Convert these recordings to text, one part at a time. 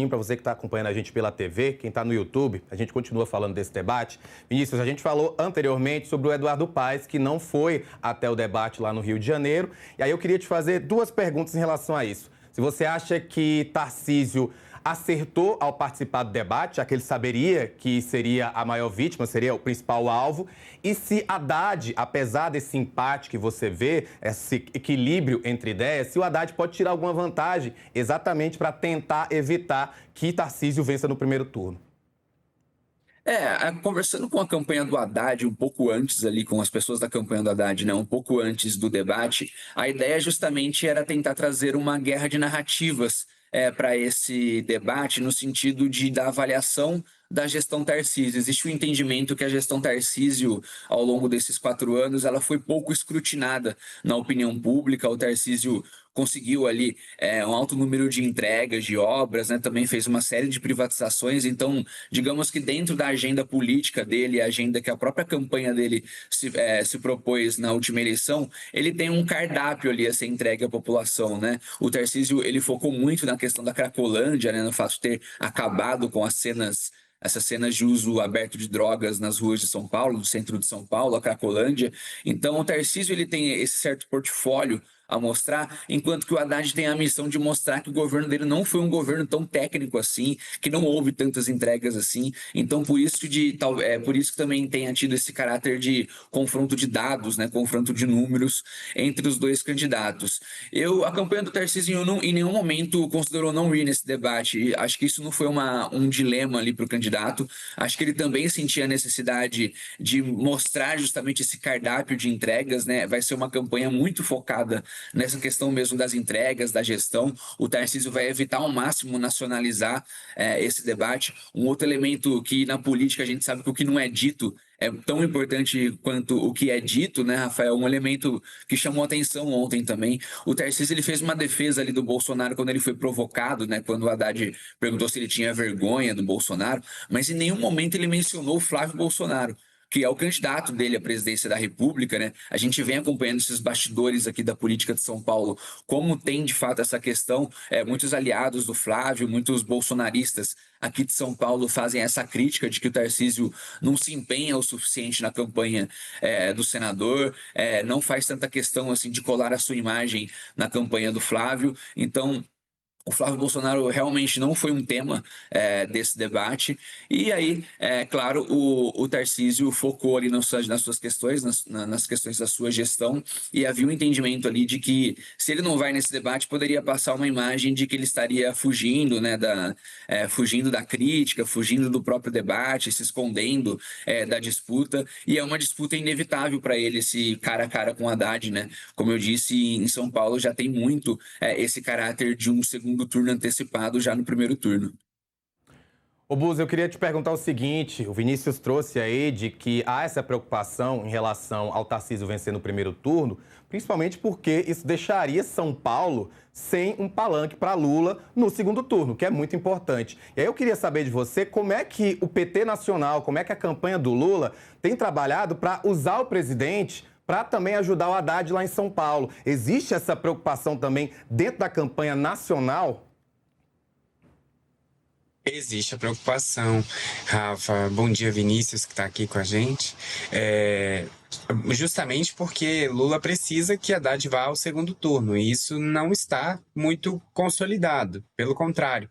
rapidinho para você que está acompanhando a gente pela TV, quem está no YouTube, a gente continua falando desse debate. Vinícius, a gente falou anteriormente sobre o Eduardo Paes, que não foi até o debate lá no Rio de Janeiro. E aí eu queria te fazer duas perguntas em relação a isso. Se você acha que Tarcísio acertou ao participar do debate, já que ele saberia que seria a maior vítima, seria o principal alvo, e se Haddad, apesar desse empate que você vê, esse equilíbrio entre ideias, se o Haddad pode tirar alguma vantagem exatamente para tentar evitar que Tarcísio vença no primeiro turno. Conversando com a campanha do Haddad, um pouco antes ali, com as pessoas da campanha do Haddad, né, um pouco antes do debate, a ideia justamente era tentar trazer uma guerra de narrativas para esse debate, no sentido da avaliação da gestão Tarcísio. Existe o entendimento que a gestão Tarcísio, ao longo desses 4 anos, ela foi pouco escrutinada na opinião pública. O Tarcísio conseguiu ali um alto número de entregas de obras, né? Também fez uma série de privatizações. Então, digamos que dentro da agenda política dele, a agenda que a própria campanha dele se propôs na última eleição, ele tem um cardápio ali a ser entregue à população, né? O Tarcísio, ele focou muito na questão da Cracolândia, né? No fato de ter acabado com essas cenas de uso aberto de drogas nas ruas de São Paulo, no centro de São Paulo, a Cracolândia. Então, o Tarcísio, ele tem esse certo portfólio a mostrar, enquanto que o Haddad tem a missão de mostrar que o governo dele não foi um governo tão técnico assim, que não houve tantas entregas assim. Então, por isso que também tenha tido esse caráter de confronto de dados, né, confronto de números entre os dois candidatos. A campanha do Tarcísio em nenhum momento considerou não ir nesse debate. E acho que isso não foi um dilema ali para o candidato. Acho que ele também sentia a necessidade de mostrar justamente esse cardápio de entregas, né? Vai ser uma campanha muito focada nessa questão mesmo das entregas, da gestão. O Tarcísio vai evitar ao máximo nacionalizar esse debate. Um outro elemento que na política a gente sabe que o que não é dito é tão importante quanto o que é dito, né, Rafael? Um elemento que chamou atenção ontem também. O Tarcísio, ele fez uma defesa ali do Bolsonaro quando ele foi provocado, né? Quando o Haddad perguntou se ele tinha vergonha do Bolsonaro, mas em nenhum momento ele mencionou o Flávio Bolsonaro, que é o candidato dele à presidência da República, né? A gente vem acompanhando esses bastidores aqui da política de São Paulo, como tem de fato essa questão. Muitos aliados do Flávio, muitos bolsonaristas aqui de São Paulo fazem essa crítica de que o Tarcísio não se empenha o suficiente na campanha do senador, não faz tanta questão assim de colar a sua imagem na campanha do Flávio. Então, o Flávio Bolsonaro realmente não foi um tema desse debate. E aí, claro, o Tarcísio focou ali nas suas questões, nas questões da sua gestão, e havia um entendimento ali de que, se ele não vai nesse debate, poderia passar uma imagem de que ele estaria fugindo, né, fugindo da crítica, fugindo do próprio debate, se escondendo da disputa. E é uma disputa inevitável para ele, esse cara a cara com o Haddad, né? Como eu disse, em São Paulo já tem muito esse caráter de um segundo turno antecipado já no primeiro turno. Ô Buzzi, eu queria te perguntar o seguinte, o Vinícius trouxe aí de que há essa preocupação em relação ao Tarcísio vencer no primeiro turno, principalmente porque isso deixaria São Paulo sem um palanque para Lula no segundo turno, que é muito importante. E aí eu queria saber de você como é que o PT Nacional, como é que a campanha do Lula tem trabalhado para usar o presidente para também ajudar o Haddad lá em São Paulo. Existe essa preocupação também dentro da campanha nacional? Existe a preocupação, Rafa. Bom dia, Vinícius, que está aqui com a gente. Justamente porque Lula precisa que Haddad vá ao segundo turno, e isso não está muito consolidado, pelo contrário.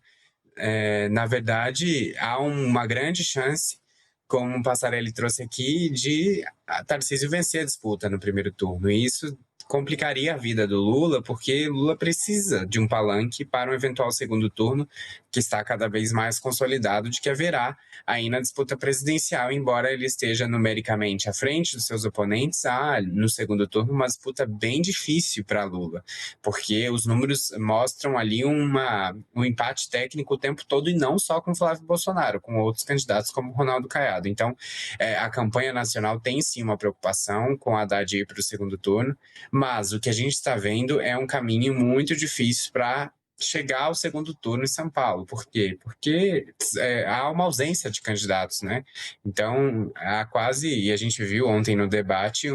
Na verdade, há uma grande chance, como o Passarelli trouxe aqui, de Tarcísio vencer a disputa no primeiro turno. E isso complicaria a vida do Lula, porque Lula precisa de um palanque para um eventual segundo turno, que está cada vez mais consolidado de que haverá aí na disputa presidencial, embora ele esteja numericamente à frente dos seus oponentes, há no segundo turno uma disputa bem difícil para Lula, porque os números mostram ali um empate técnico o tempo todo, e não só com Flávio Bolsonaro, com outros candidatos como Ronaldo Caiado. Então, a campanha nacional tem sim uma preocupação com Haddad ir para o segundo turno, mas o que a gente está vendo é um caminho muito difícil para chegar ao segundo turno em São Paulo. Por quê? Porque há uma ausência de candidatos, né? Então, há quase, e a gente viu ontem no debate,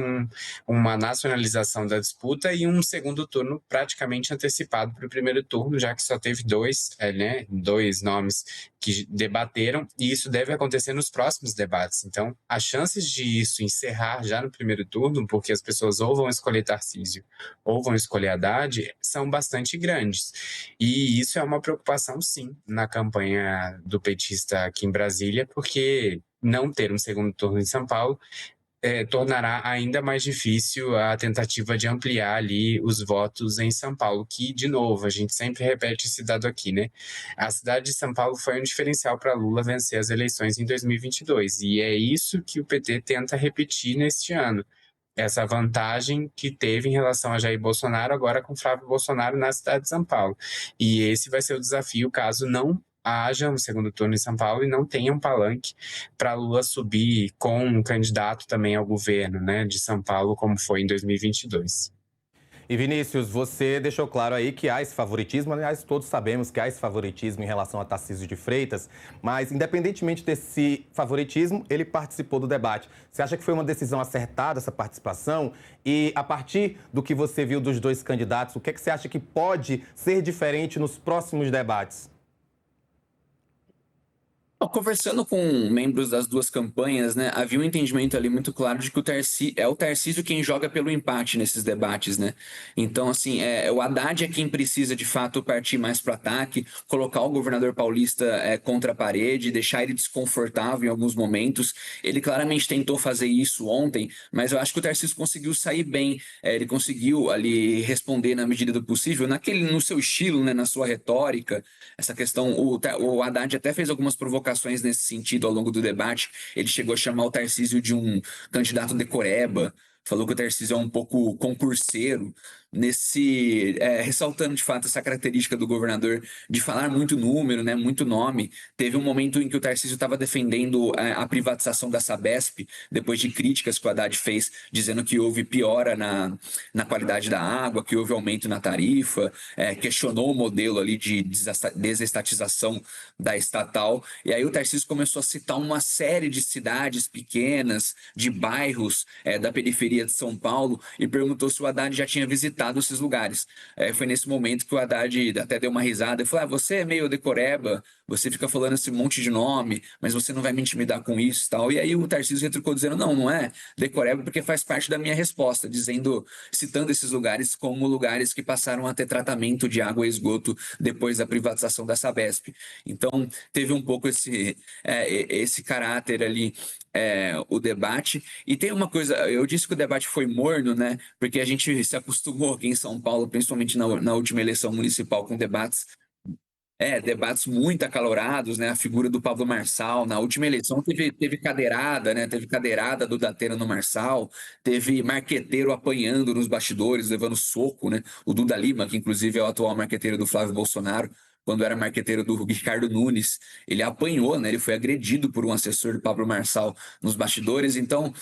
uma nacionalização da disputa e um segundo turno praticamente antecipado para o primeiro turno, já que só teve dois nomes que debateram, e isso deve acontecer nos próximos debates. Então, as chances de isso encerrar já no primeiro turno, porque as pessoas ou vão escolher Tarcísio ou vão escolher Haddad, são bastante grandes. E isso é uma preocupação, sim, na campanha do petista aqui em Brasília, porque não ter um segundo turno em São Paulo tornará ainda mais difícil a tentativa de ampliar ali os votos em São Paulo, que, de novo, a gente sempre repete esse dado aqui, né? A cidade de São Paulo foi um diferencial para Lula vencer as eleições em 2022, e é isso que o PT tenta repetir neste ano. Essa vantagem que teve em relação a Jair Bolsonaro, agora com Flávio Bolsonaro na cidade de São Paulo. E esse vai ser o desafio caso não haja um segundo turno em São Paulo e não tenha um palanque para Lula subir com um candidato também ao governo, né, de São Paulo, como foi em 2022. E Vinícius, você deixou claro aí que há esse favoritismo, aliás, todos sabemos que há esse favoritismo em relação a Tarcísio de Freitas, mas independentemente desse favoritismo, ele participou do debate. Você acha que foi uma decisão acertada essa participação? E a partir do que você viu dos dois candidatos, o que é que você acha que pode ser diferente nos próximos debates? Conversando com membros das duas campanhas, né, havia um entendimento ali muito claro de que o Tarcísio quem joga pelo empate nesses debates, né? Então, assim, o Haddad é quem precisa, de fato, partir mais para o ataque, colocar o governador paulista contra a parede, deixar ele desconfortável em alguns momentos. Ele claramente tentou fazer isso ontem, mas eu acho que o Tarcísio conseguiu sair bem. Ele conseguiu ali responder na medida do possível, no seu estilo, né, na sua retórica. Essa questão, o Haddad até fez algumas provocações nesse sentido ao longo do debate. Ele chegou a chamar o Tarcísio de um candidato decoreba, falou que o Tarcísio é um pouco concurseiro, ressaltando de fato essa característica do governador de falar muito número, né, muito nome. Teve um momento em que o Tarcísio estava defendendo a privatização da Sabesp, depois de críticas que o Haddad fez, dizendo que houve piora na qualidade da água, que houve aumento na tarifa, questionou o modelo ali de desestatização da estatal. E aí o Tarcísio começou a citar uma série de cidades pequenas, de bairros da periferia de São Paulo, e perguntou se o Haddad já tinha visitado esses lugares. Foi nesse momento que o Haddad até deu uma risada e falou: você é meio decoreba, você fica falando esse monte de nome, mas você não vai me intimidar com isso e tal. E aí o Tarcísio retrucou dizendo: não é decoreba porque faz parte da minha resposta, citando esses lugares como lugares que passaram a ter tratamento de água e esgoto depois da privatização da Sabesp. Então, teve um pouco esse caráter ali, o debate. E tem uma coisa, eu disse que o debate foi morno, né? Porque a gente se acostumou aqui em São Paulo, principalmente na última eleição municipal, com debates muito acalorados, né? A figura do Pablo Marçal. Na última eleição teve cadeirada, né? Teve cadeirada do Datena no Marçal, teve marqueteiro apanhando nos bastidores, levando soco, né? O Duda Lima, que inclusive é o atual marqueteiro do Flávio Bolsonaro, quando era marqueteiro do Ricardo Nunes, ele apanhou, né? Ele foi agredido por um assessor do Pablo Marçal nos bastidores. Então,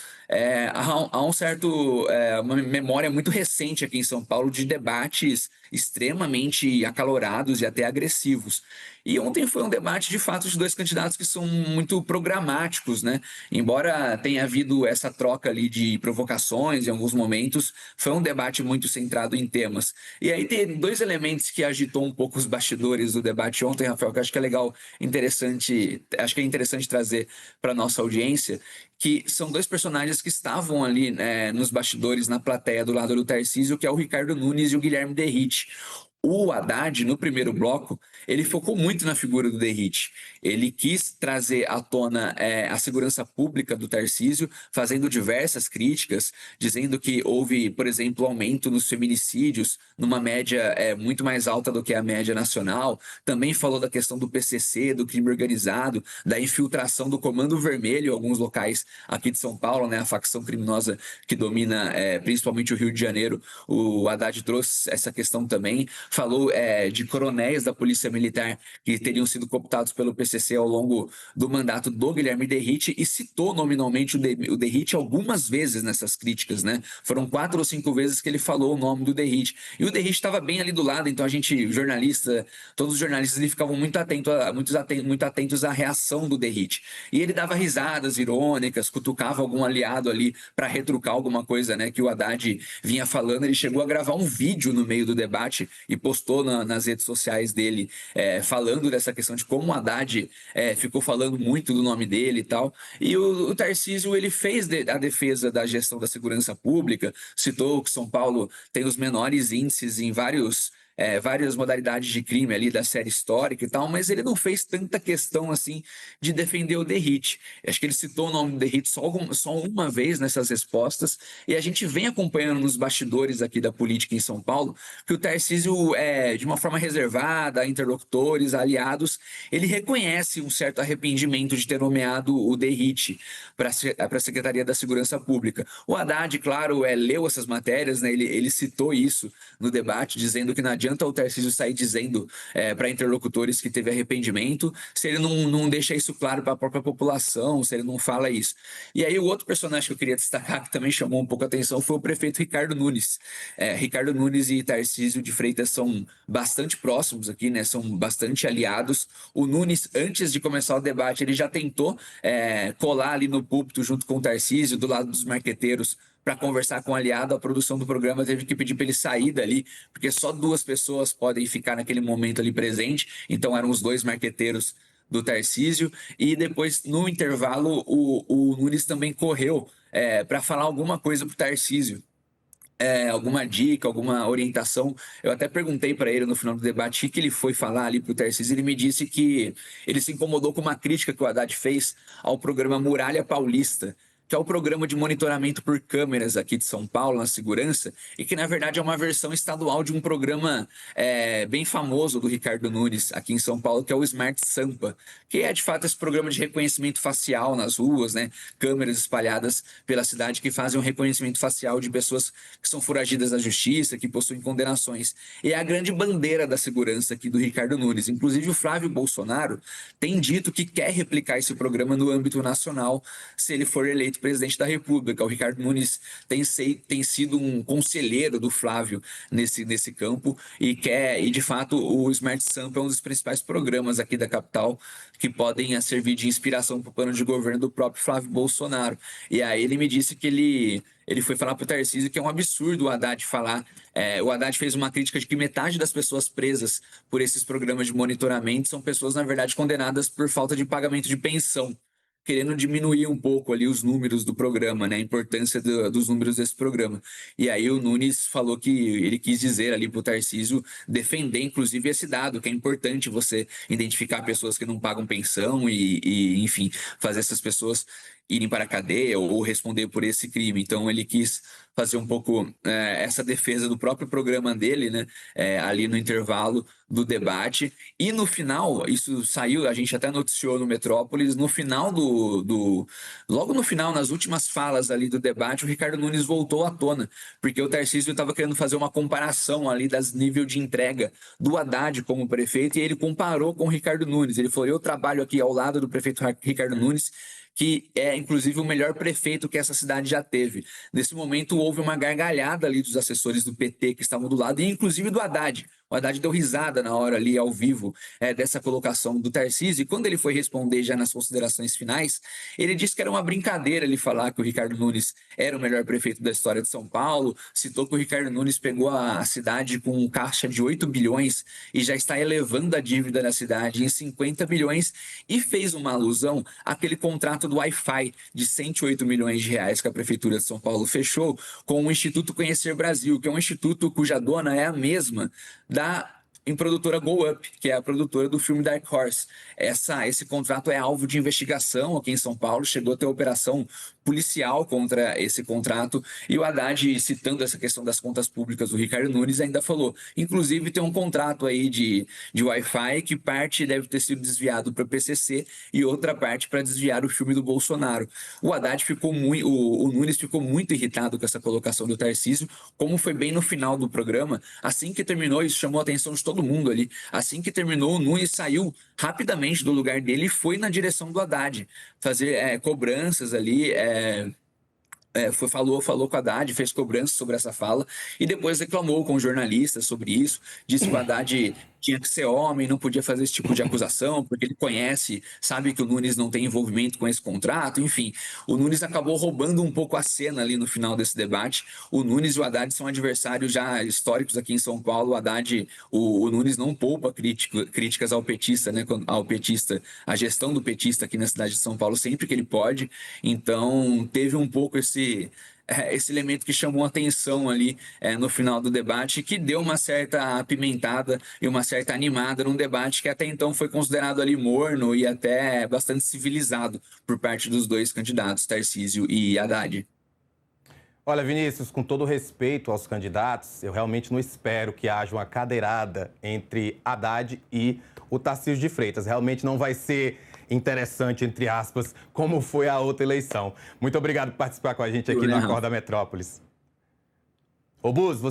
há uma memória muito recente aqui em São Paulo de debates extremamente acalorados e até agressivos. E ontem foi um debate, de fato, de dois candidatos que são muito programáticos, né? Embora tenha havido essa troca ali de provocações em alguns momentos, foi um debate muito centrado em temas. E aí tem dois elementos que agitou um pouco os bastidores do debate ontem, Rafael, que eu acho que é interessante trazer para nossa audiência, que são dois personagens que estavam ali nos bastidores, na plateia, do lado do Tarcísio, que é o Ricardo Nunes e o Guilherme Derrite. O Haddad, no primeiro bloco, ele focou muito na figura do Derrite. Ele quis trazer à tona a segurança pública do Tarcísio, fazendo diversas críticas, dizendo que houve, por exemplo, aumento nos feminicídios, numa média muito mais alta do que a média nacional. Também falou da questão do PCC, do crime organizado, da infiltração do Comando Vermelho em alguns locais aqui de São Paulo, né, a facção criminosa que domina principalmente o Rio de Janeiro. O Haddad trouxe essa questão também. falou de coronéis da Polícia Militar que teriam sido cooptados pelo PCC ao longo do mandato do Guilherme Derrite e citou nominalmente o Derrite algumas vezes nessas críticas, né? Foram 4 ou 5 vezes que ele falou o nome do Derrite. E o Derrite estava bem ali do lado, então a gente, todos os jornalistas ali ficavam muito atentos à reação do Derrite. E ele dava risadas irônicas, cutucava algum aliado ali para retrucar alguma coisa, né, que o Haddad vinha falando. Ele chegou a gravar um vídeo no meio do debate e postou nas redes sociais dele, falando dessa questão de como o Haddad ficou falando muito do nome dele e tal. E o Tarcísio, ele fez a defesa da gestão da segurança pública, citou que São Paulo tem os menores índices em várias modalidades de crime ali da série histórica e tal, mas ele não fez tanta questão assim de defender o Derrite. Acho que ele citou o nome do Derrite só uma vez nessas respostas, e a gente vem acompanhando nos bastidores aqui da política em São Paulo que o Tarcísio, de uma forma reservada, a interlocutores, a aliados, ele reconhece um certo arrependimento de ter nomeado o Derrite para a Secretaria da Segurança Pública. O Haddad, claro, leu essas matérias, né? Ele citou isso no debate, dizendo que não adianta o Tarcísio sair dizendo para interlocutores que teve arrependimento se ele não deixa isso claro para a própria população, se ele não fala isso. E aí o outro personagem que eu queria destacar, que também chamou um pouco a atenção, foi o prefeito Ricardo Nunes. Ricardo Nunes e Tarcísio de Freitas são bastante próximos aqui, né? São bastante aliados. O Nunes, antes de começar o debate, ele já tentou colar ali no púlpito junto com o Tarcísio, do lado dos marqueteiros, para conversar com o aliado. A produção do programa teve que pedir para ele sair dali, porque só 2 pessoas podem ficar naquele momento ali presente. Então eram os 2 marqueteiros do Tarcísio. E depois, no intervalo, o Nunes também correu para falar alguma coisa para o Tarcísio. Alguma dica, alguma orientação. Eu até perguntei para ele no final do debate o que ele foi falar ali para o Tarcísio. Ele me disse que ele se incomodou com uma crítica que o Haddad fez ao programa Muralha Paulista, que é o programa de monitoramento por câmeras aqui de São Paulo, na segurança, e que, na verdade, é uma versão estadual de um programa bem famoso do Ricardo Nunes, aqui em São Paulo, que é o Smart Sampa, que é, de fato, esse programa de reconhecimento facial nas ruas, né? Câmeras espalhadas pela cidade que fazem um reconhecimento facial de pessoas que são foragidas da justiça, que possuem condenações. E é a grande bandeira da segurança aqui do Ricardo Nunes. Inclusive, o Flávio Bolsonaro tem dito que quer replicar esse programa no âmbito nacional, se ele for eleito presidente da República. O Ricardo Nunes tem sido um conselheiro do Flávio nesse campo e de fato, o Smart Sampa é um dos principais programas aqui da capital que podem servir de inspiração para o plano de governo do próprio Flávio Bolsonaro. E aí ele me disse que ele foi falar para o Tarcísio que é um absurdo o Haddad falar. O Haddad fez uma crítica de que metade das pessoas presas por esses programas de monitoramento são pessoas, na verdade, condenadas por falta de pagamento de pensão, querendo diminuir um pouco ali os números do programa, né? A importância dos números desse programa. E aí o Nunes falou que ele quis dizer ali para o Tarcísio defender, inclusive, esse dado, que é importante você identificar pessoas que não pagam pensão e enfim, fazer essas pessoas irem para a cadeia ou responder por esse crime. Então ele quis fazer um pouco essa defesa do próprio programa dele, né? Ali no intervalo do debate. E no final, isso saiu, a gente até noticiou no Metrópolis, no final logo no final, nas últimas falas ali do debate, o Ricardo Nunes voltou à tona, porque o Tarcísio estava querendo fazer uma comparação ali das níveis de entrega do Haddad como prefeito, e ele comparou com o Ricardo Nunes. Ele falou: eu trabalho aqui ao lado do prefeito Ricardo Nunes, que é, inclusive, o melhor prefeito que essa cidade já teve. Nesse momento, houve uma gargalhada ali dos assessores do PT que estavam do lado, e inclusive do Haddad. O Haddad deu risada na hora ali, ao vivo, dessa colocação do Tarcísio, e quando ele foi responder já nas considerações finais, ele disse que era uma brincadeira ele falar que o Ricardo Nunes era o melhor prefeito da história de São Paulo, citou que o Ricardo Nunes pegou a cidade com um caixa de 8 bilhões e já está elevando a dívida da cidade em 50 bilhões, e fez uma alusão àquele contrato do Wi-Fi de 108 milhões de reais que a Prefeitura de São Paulo fechou com o Instituto Conhecer Brasil, que é um instituto cuja dona é a mesma da em produtora Go Up, que é a produtora do filme Dark Horse. Esse contrato é alvo de investigação aqui em São Paulo, chegou a ter operação policial contra esse contrato, e o Haddad, citando essa questão das contas públicas do Ricardo Nunes, ainda falou, inclusive tem um contrato aí de Wi-Fi que parte deve ter sido desviado para o PCC e outra parte para desviar o filme do Bolsonaro. O Haddad ficou muito, o Nunes ficou muito irritado com essa colocação do Tarcísio, como foi bem no final do programa. Assim que terminou, isso chamou a atenção de todo mundo ali. Assim que terminou, o Nunes saiu rapidamente do lugar dele e foi na direção do Haddad, fazer cobranças ali, falou com o Haddad, fez cobrança sobre essa fala e depois reclamou com jornalistas sobre isso, disse que o Haddad tinha que ser homem, não podia fazer esse tipo de acusação, porque ele conhece, sabe que o Nunes não tem envolvimento com esse contrato, enfim. O Nunes acabou roubando um pouco a cena ali no final desse debate. O Nunes e o Haddad são adversários já históricos aqui em São Paulo. O Haddad, o Nunes não poupa críticas ao petista, né, a gestão do petista aqui na cidade de São Paulo, sempre que ele pode. Então, teve um pouco esse elemento que chamou atenção ali no final do debate, que deu uma certa apimentada e uma certa animada num debate que até então foi considerado ali morno e até bastante civilizado por parte dos dois candidatos, Tarcísio e Haddad. Olha, Vinícius, com todo respeito aos candidatos, eu realmente não espero que haja uma cadeirada entre Haddad e o Tarcísio de Freitas. Realmente não vai ser interessante, entre aspas, como foi a outra eleição. Muito obrigado por participar com a gente aqui no Acorda Metrópolis. Ô, Bus,